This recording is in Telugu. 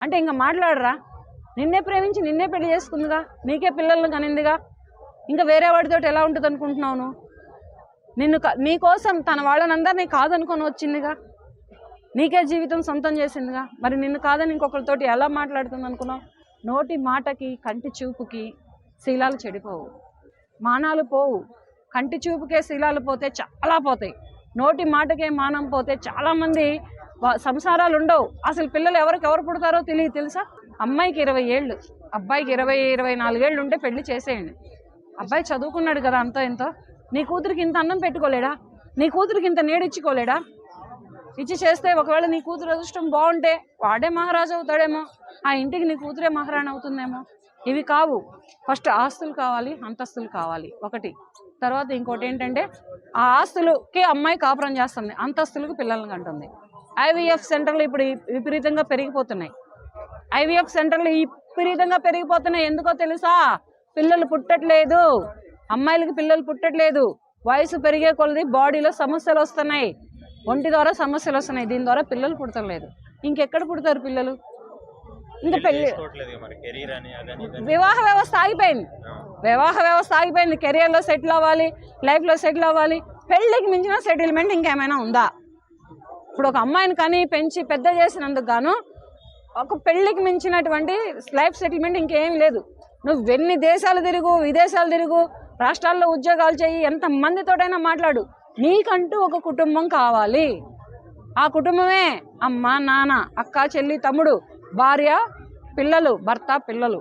అంటే ఇంకా మాట్లాడరా? నిన్నే ప్రేమించి నిన్నే పెళ్లి చేసుకుందిగా, నీకే పిల్లలను కనిందిగా, ఇంకా వేరే వాడితో ఎలా ఉంటుంది అనుకుంటున్నావు నువ్వు? నీకోసం తన వాళ్ళనందరినీ కాదనుకొని వచ్చిందిగా, నీకే జీవితం సొంతం చేసిందిగా, మరి నిన్ను కాదని ఇంకొకరితోటి ఎలా మాట్లాడుతుంది అనుకున్నావు? నోటి మాటకి కంటి చూపుకి శీలాలు చెడిపోవు, మానాలు పోవు. కంటి చూపుకే శీలాలు పోతే చాలా పోతాయి, నోటి మాటకే మానం పోతే చాలామంది సంసారాలు ఉండవు. అసలు పిల్లలు ఎవరు పుడతారో తెలుసా? అమ్మాయికి 20 ఏళ్ళు, అబ్బాయికి 20-24 ఏళ్ళు ఉంటే పెళ్లి చేసేయండి. అబ్బాయి చదువుకున్నాడు కదా అంతో ఎంతో. నీ కూతురికి ఇంత అన్నం పెట్టుకోలేడా? నీ కూతురికి ఇంత నీడిచ్చుకోలేడా? ఇచ్చి చేస్తే ఒకవేళ నీ కూతురు అదృష్టం బాగుంటే వాడే మహారాజు అవుతాడేమో, ఆ ఇంటికి నీ కూతురే మహారాణి అవుతుందేమో. ఇవి కావు. ఫస్ట్ ఆస్తులు కావాలి, అంతస్తులు కావాలి ఒకటి. తర్వాత ఇంకోటి ఏంటంటే ఆ ఆస్తులకి అమ్మాయి కాపురం చేస్తుంది, అంతస్తులకు పిల్లలను కంటుంది. IVF సెంటర్లు ఇప్పుడు విపరీతంగా పెరిగిపోతున్నాయి. IVF సెంటర్లు విపరీతంగా పెరిగిపోతున్నాయి. ఎందుకో తెలుసా? పిల్లలు పుట్టట్లేదు, అమ్మాయిలకి పిల్లలు పుట్టట్లేదు. వయసు పెరిగే కొలది బాడీలో సమస్యలు వస్తున్నాయి, ఒంటి ద్వారా సమస్యలు వస్తున్నాయి. దీని ద్వారా పిల్లలు పుట్టలేదు. ఇంకెక్కడ పుడతారు పిల్లలు? ఇంకా పెళ్లి, వివాహ వ్యవస్థ ఆగిపోయింది. కెరియర్లో సెటిల్ అవ్వాలి, లైఫ్లో సెటిల్ అవ్వాలి. పెళ్లికి మించిన సెటిల్మెంట్ ఇంకేమైనా ఉందా? ఇప్పుడు ఒక అమ్మాయిని కానీ పెంచి పెద్ద చేసినందుకు గాను ఒక పెళ్లికి మించినటువంటి లైఫ్ సెటిల్మెంట్ ఇంకేం లేదు. నువ్వు ఎన్ని దేశాలు తిరుగు, విదేశాలు తిరుగు, రాష్ట్రాల్లో ఉద్యోగాలు చేయి, ఎంత మందితోటైనా మాట్లాడు, నీకంటూ ఒక కుటుంబం కావాలి. ఆ కుటుంబమే అమ్మ, నాన్న, అక్క, చెల్లి, తమ్ముడు, భార్య, పిల్లలు, భర్త, పిల్లలు.